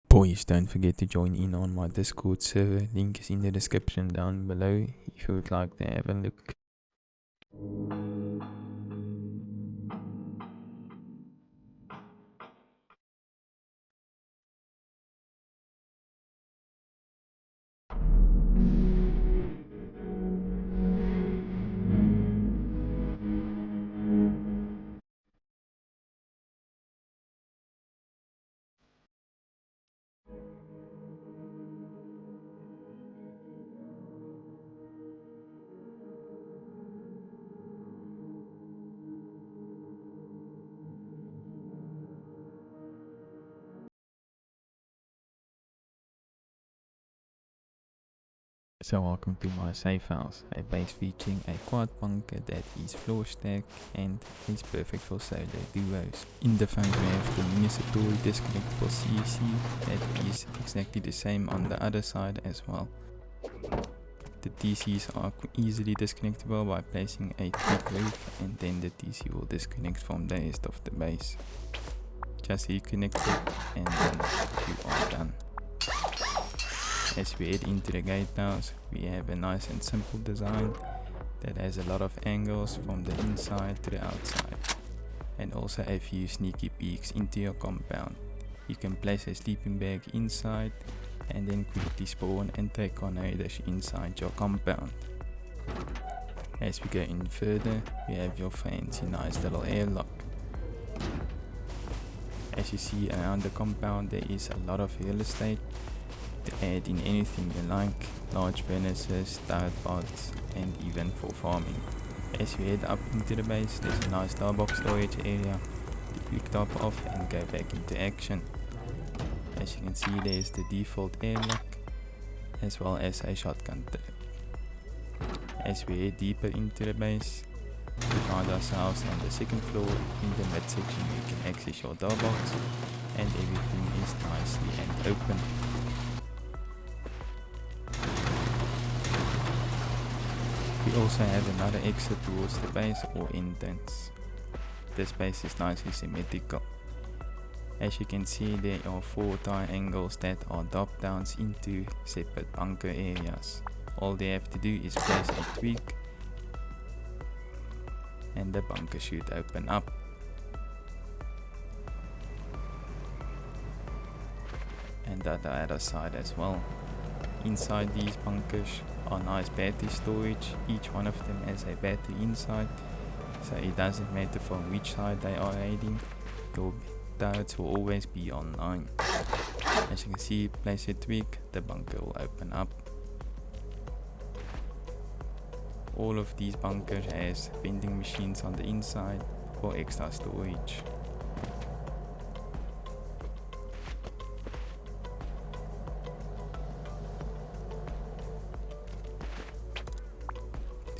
Boys, don't forget to join in on my Discord server. Link is in the description down below if you would like to have a look. So welcome to my safe house, a base featuring a quad bunker that is floor stacked and is perfect for solo duos. In the front we have the municipal disconnectable CEC that is exactly the same on the other side as well. The DCs are easily disconnectable by placing a thick roof, and then the DC will disconnect from the rest of the base. Just reconnect it and then you are done. As we head into the gatehouse, we have a nice and simple design that has a lot of angles from the inside to the outside, and also a few sneaky peeks into your compound. You can place a sleeping bag inside and then quickly spawn and take tornadoes inside your compound. As we go in further, we have your fancy nice little airlock. As you see around the compound, there is a lot of real estate to add in anything you like, large furnaces, turret pods, and even for farming. As we head up into the base, there's a nice starbox storage area to quick top off and go back into action. As you can see, there's the default airlock as well as a shotgun turret. As we head deeper into the base, we find ourselves on the second floor. In the midsection you can access your door box and everything is nicely and open. We also have another exit towards the base or entrance. This base is nicely symmetrical. As you can see, there are 4 triangles that are drop downs into separate bunker areas. All they have to do is place a tweak and the bunker should open up. And the other side as well. Inside these bunkers are nice battery storage. Each one of them has a battery inside, so it doesn't matter from which side they are raiding, your turrets will always be online. As you can see, place a tweak, the bunker will open up. All of these bunkers has vending machines on the inside for extra storage.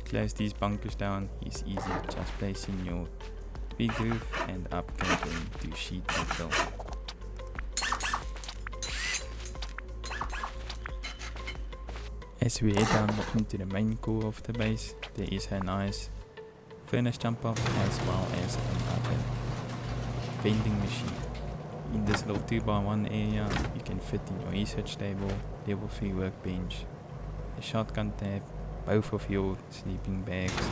Close these bunkers down is easy, just placing your big roof and upgrade them to sheet metal. As we head down into the main core of the base, there is a nice furnace jump off as well as another vending machine. In this little 2x1 area you can fit in your research table, level 3 workbench, a shotgun tab, both of your sleeping bags,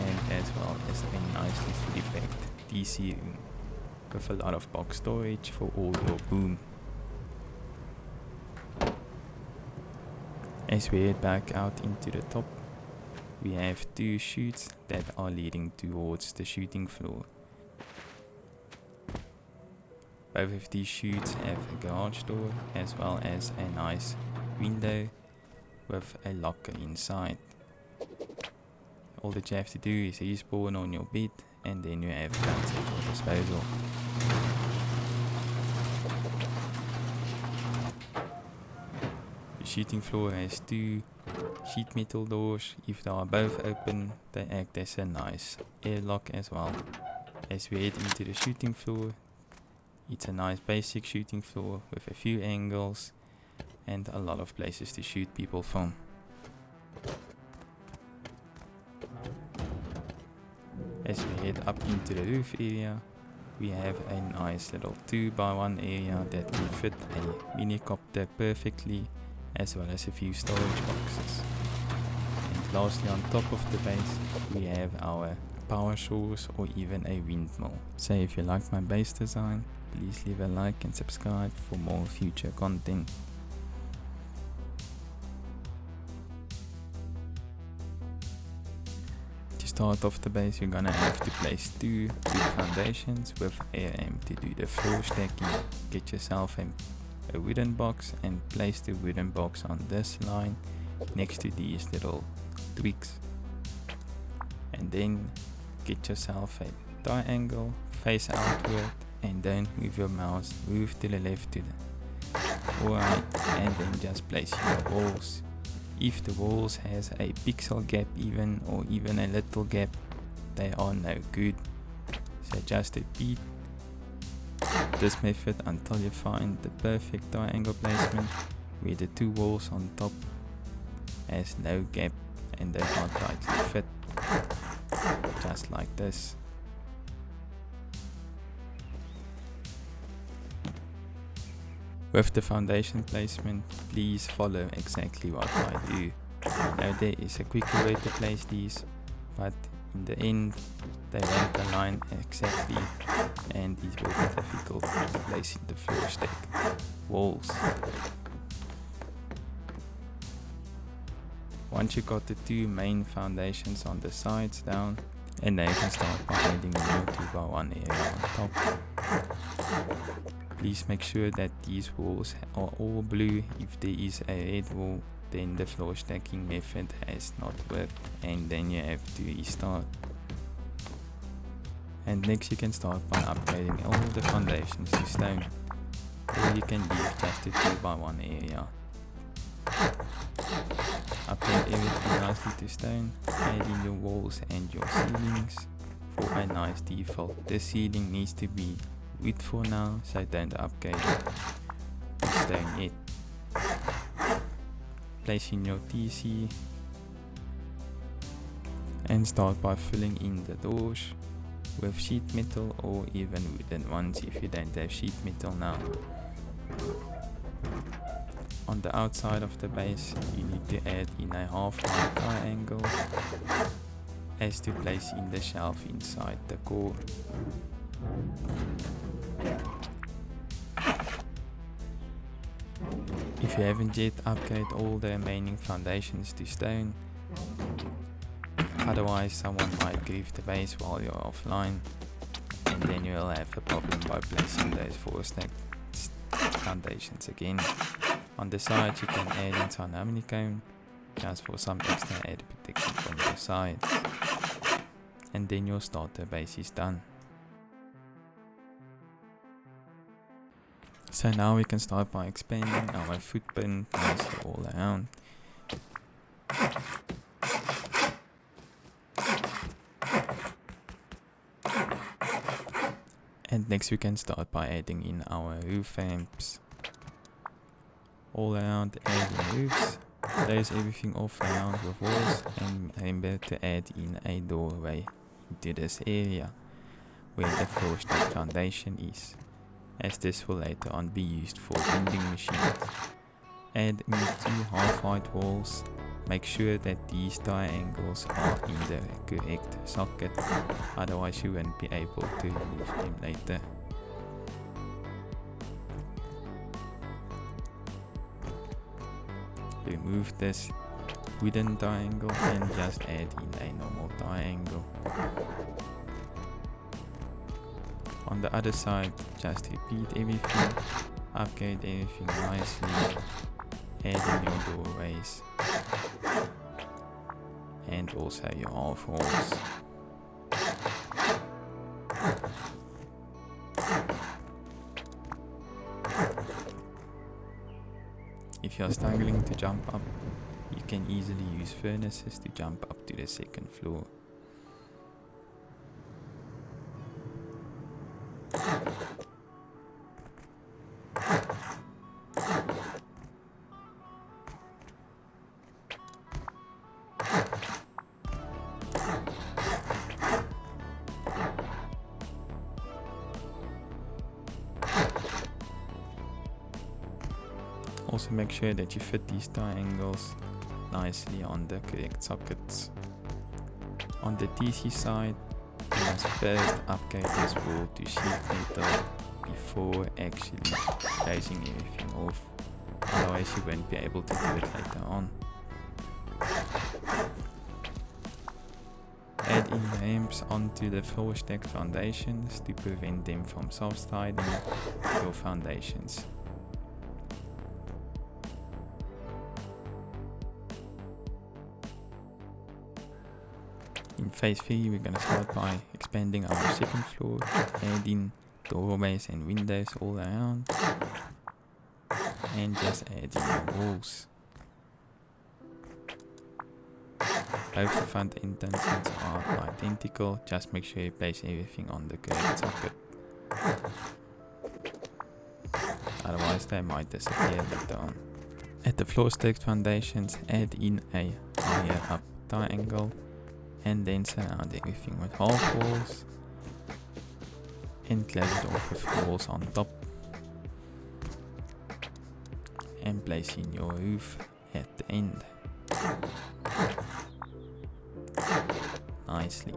and as well as a nicely fully packed DC room with a lot of box storage for all your boom. As we head back out into the top, we have 2 chutes that are leading towards the shooting floor. Both of these chutes have a garage door as well as a nice window with a locker inside. All that you have to do is respawn on your bed and then you have guns at your disposal. The shooting floor has 2 sheet metal doors. If they are both open, they act as a nice airlock as well. As we head into the shooting floor, it's a nice basic shooting floor with a few angles and a lot of places to shoot people from. As we head up into the roof area, we have a nice little 2x1 area that will fit a mini copter perfectly, as well as a few storage boxes. And lastly, on top of the base, we have our power source or even a windmill. So if you like my base design, please leave a like and subscribe for more future content. To start off the base, you're gonna have to place two foundations with aim to do the floor stacking. Get yourself a wooden box and place the wooden box on this line next to these little twigs, and then get yourself a triangle, face outward, and then move your mouse, move to the left to the right, and then just place your walls. If the walls has a pixel gap even, or even a little gap, they are no good. So just repeat this method until you find the perfect triangle placement where the two walls on top has no gap and they are tightly fit, just like this. With the foundation placement, please follow exactly what I do. Now there is a quicker way to place these, but in the end they won't align exactly, and these will be difficult to place in the floor stack walls. Once you got the two main foundations on the sides down, and now you can start by adding a new 2x1 area on top. Please make sure that these walls are all blue. If there is a red wall, then the floor stacking method has not worked, and then you have to restart. And next you can start by upgrading all the foundations to stone, or you can leave just the 2x1 area. Upgrade everything nicely to stone, add in your walls and your ceilings for a nice default. The ceiling needs to be wood for now, so don't upgrade to stone yet. Place in your TC and start by filling in the doors with sheet metal or even wooden ones if you don't have sheet metal now. On the outside of the base, you need to add in a half-line triangle as to place in the shelf inside the core. If you haven't yet, upgrade all the remaining foundations to stone, otherwise someone might grief the base while you're offline, and then you'll have a problem by placing those 4-stack foundations again. On the side you can add in some honeycomb just for some extra added protection from the sides, and then your starter base is done. So now we can start by expanding our footprint nicely all around. And next we can start by adding in our roof ramps. All around adding roofs, close everything off around with walls, and remember to add in a doorway into this area where the floor stack foundation is, as this will later on be used for vending machines. Add in 2 half-height walls. Make sure that these triangles are in the correct socket, otherwise you won't be able to remove them later. Remove this wooden triangle and just add in a normal triangle. On the other side, just repeat everything, upgrade everything nicely, add in your doorways and also your half walls. If you are struggling to jump up, you can easily use furnaces to jump up to the second floor. Also make sure that you fit these triangles nicely on the correct sockets. On the TC side, you must first upgrade this wall to sheet metal before actually placing everything off, otherwise you won't be able to do it later on. Add in ramps onto the floor stacked foundations to prevent them from subsiding your foundations. In phase 3 we're going to start by expanding our second floor, adding doorways and windows all around, and just adding the walls. Both the front entrances are identical, just make sure you place everything on the correct socket. Otherwise they might disappear later on. At the floor stacked foundations, add in a higher up triangle and then surround everything with half walls and close it off with walls on top, and place in your roof at the end. Nicely.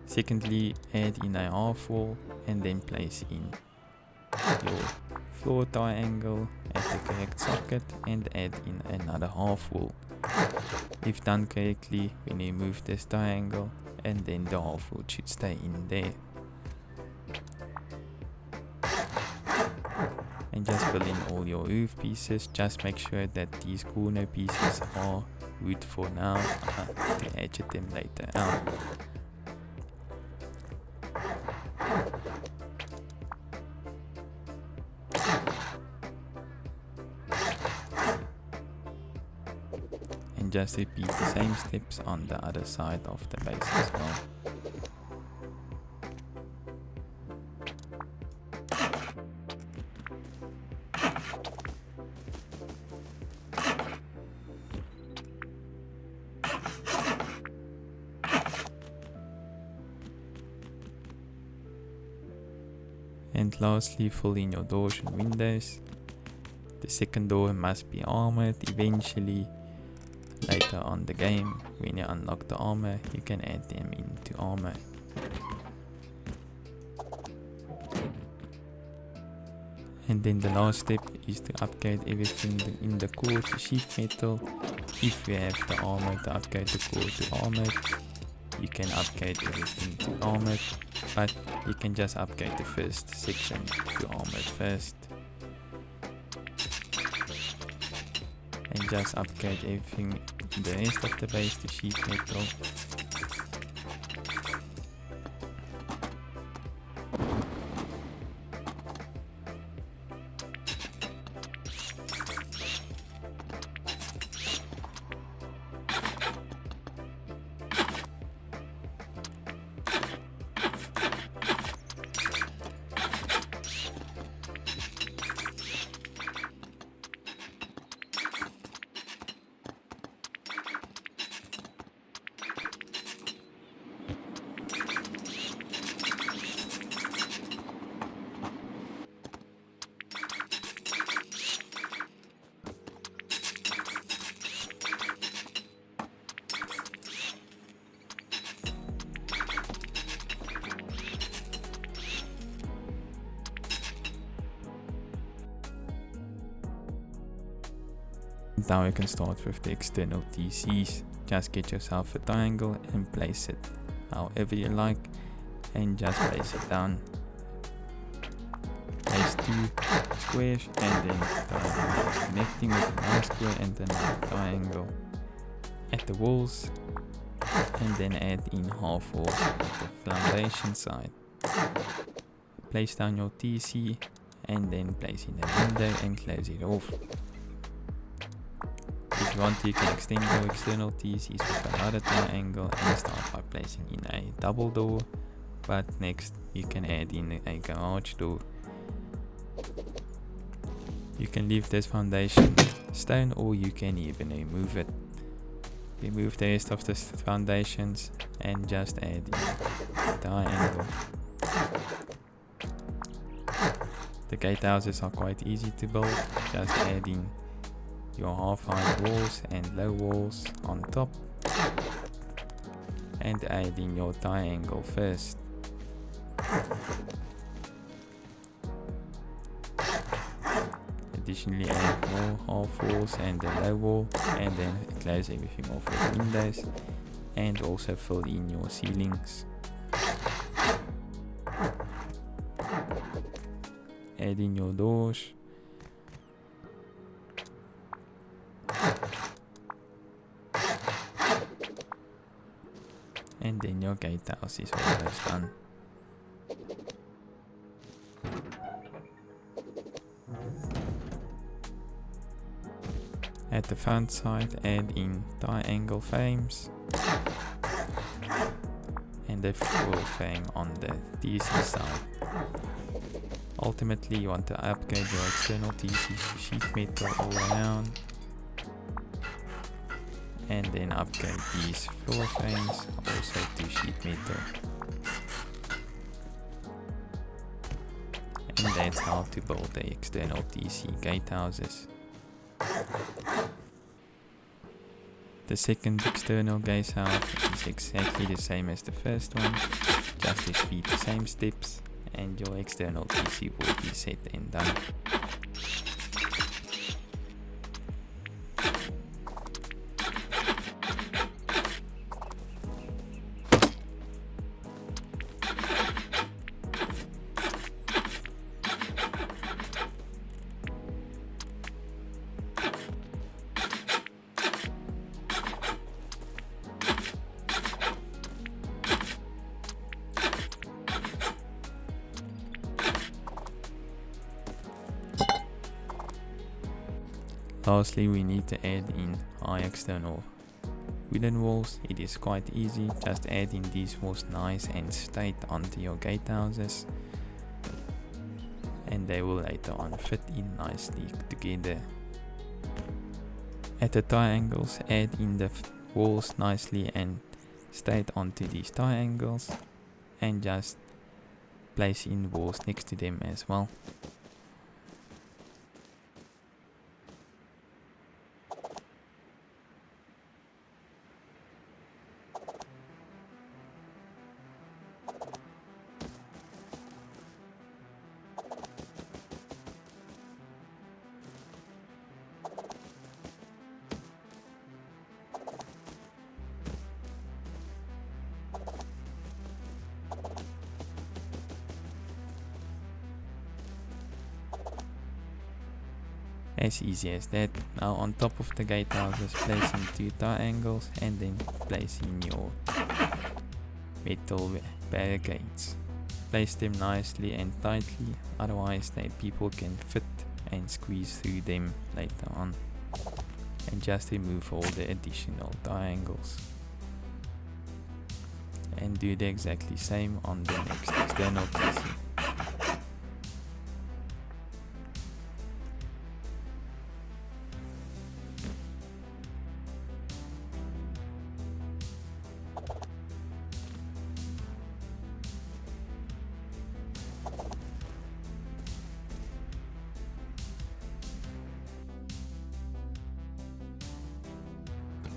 Secondly, add in a half wall and then place in your floor triangle at the correct socket and add in another half wall. If done correctly, we remove this triangle and then the half wall should stay in there. And just fill in all your roof pieces. Just make sure that these corner pieces are wood for now, to edge them later out. And just repeat the same steps on the other side of the base as well. And lastly, fill in your doors and windows. The second door must be armored eventually. Later on the game, when you unlock the armor, you can add them into armor. And then the last step is to upgrade everything in the core to sheet metal. If you have the armor to upgrade the core to armored, you can upgrade everything to armored, but you can just upgrade the first section to armored first. And just upgrade everything in the rest of the base to sheet metal. Now you can start with the external TCs. Just get yourself a triangle and place it however you like, and just place it down. Place 2 squares and then triangles connecting with another square and another triangle at the walls, and then add in half walls at the foundation side. Place down your TC and then place in a window and close it off. If you want to, you can extend your external TCs with another triangle and start by placing in a double door, but next you can add in a garage door. You can leave this foundation stone or you can even remove it. Remove the rest of the foundations and just add in a triangle. The gatehouses are quite easy to build, just adding your half-height walls and low walls on top and adding your triangle first. Additionally add more half walls and a low wall, and then close everything off with windows and also fill in your ceilings. Add in your doors. And then your gatehouse is almost done. At the front side, add in triangle frames and a floor frame on the TC side. Ultimately, you want to upgrade your external TCs to sheet metal all around, and then upgrade these floor frames also to sheet metal. And that's how to build the external TC gatehouses. The second external gatehouse is exactly the same as the first one, just repeat the same steps and your external TC will be set and done. Lastly, we need to add in high external wooden walls. It is quite easy, just add in these walls nice and straight onto your gatehouses, and they will later on fit in nicely together. At the triangles, add in the walls nicely and straight onto these triangles, and just place in walls next to them as well. As easy as that. Now on top of the gatehouses, place in two triangles and then place in your metal barricades. Place them nicely and tightly, otherwise people can fit and squeeze through them later on. And just remove all the additional triangles. And do the exactly same on the next external PC.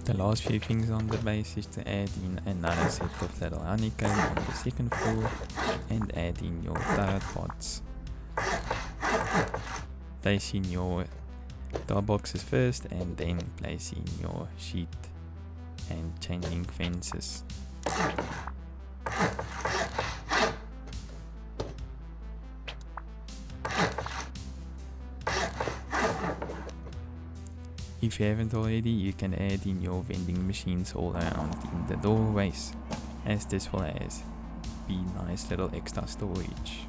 The last few things on the base is to add in another set of little honeycomb on the second floor and add in your turret pods. Place in your door boxes first and then place in your sheet and chain link fences. If you haven't already, you can add in your vending machines all around in the doorways, as this will be nice little extra storage.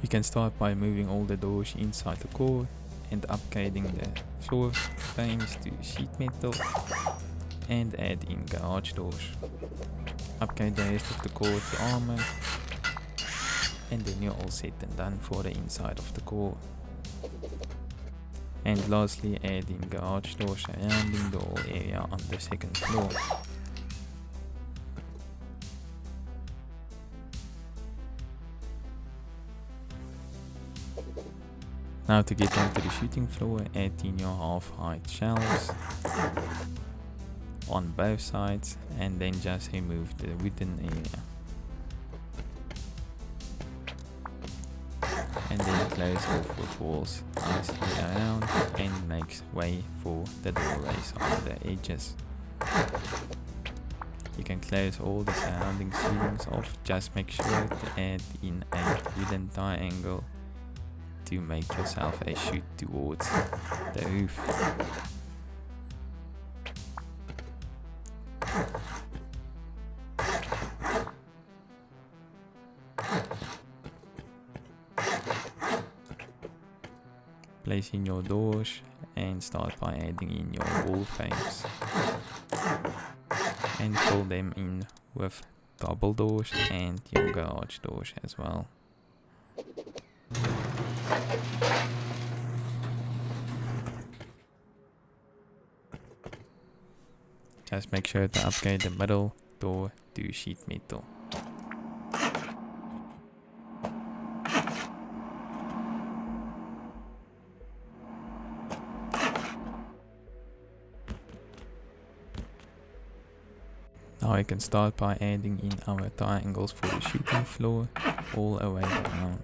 You can start by moving all the doors inside the core and upgrading the floor frames to sheet metal, and add in garage doors. Upgrade the rest of the core to armor, and then you're all set and done for the inside of the core. And lastly, adding garage doors surrounding the whole area on the second floor. Now to get onto the shooting floor, add in your half-height shelves on both sides and then just remove the wooden area. And then close off with walls nicely around and make way for the doorways on the edges. You can close all the surrounding ceilings off, just make sure to add in a wooden triangle to make yourself a chute towards the roof. Place in your doors and start by adding in your wall frames and fill them in with double doors and your garage doors as well. Just make sure to upgrade the middle door to sheet metal. Now I can start by adding in our triangles for the shooting floor all the way around.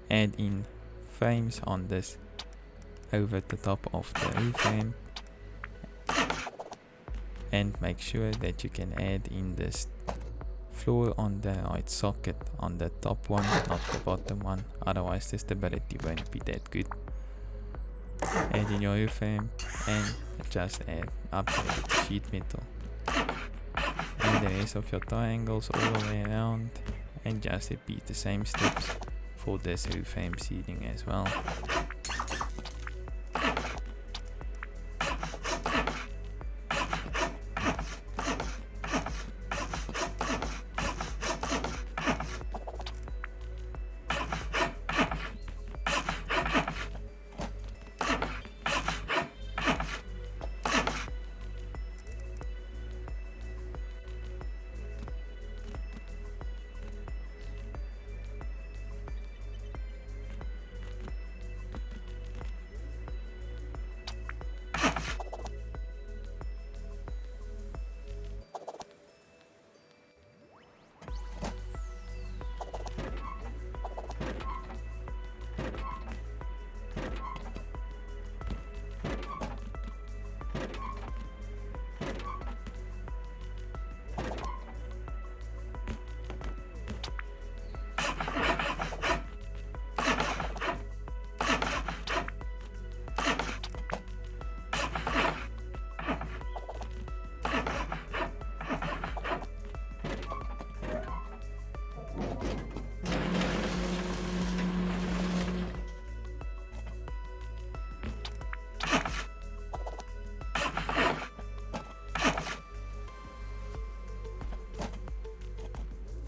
Add in frames on this over the top of the roof frame. And make sure that you can add in this floor on the right socket on the top one, not the bottom one, otherwise the stability won't be that good. Add in your roof frame and just upgrade the sheet metal. And the rest of your triangles all the way around, and just repeat the same steps for this roof frame sealing as well.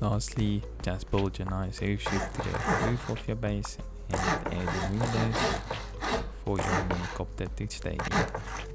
Lastly, just build your nice roof chute to the roof of your base and add in windows for your helicopter to stay in.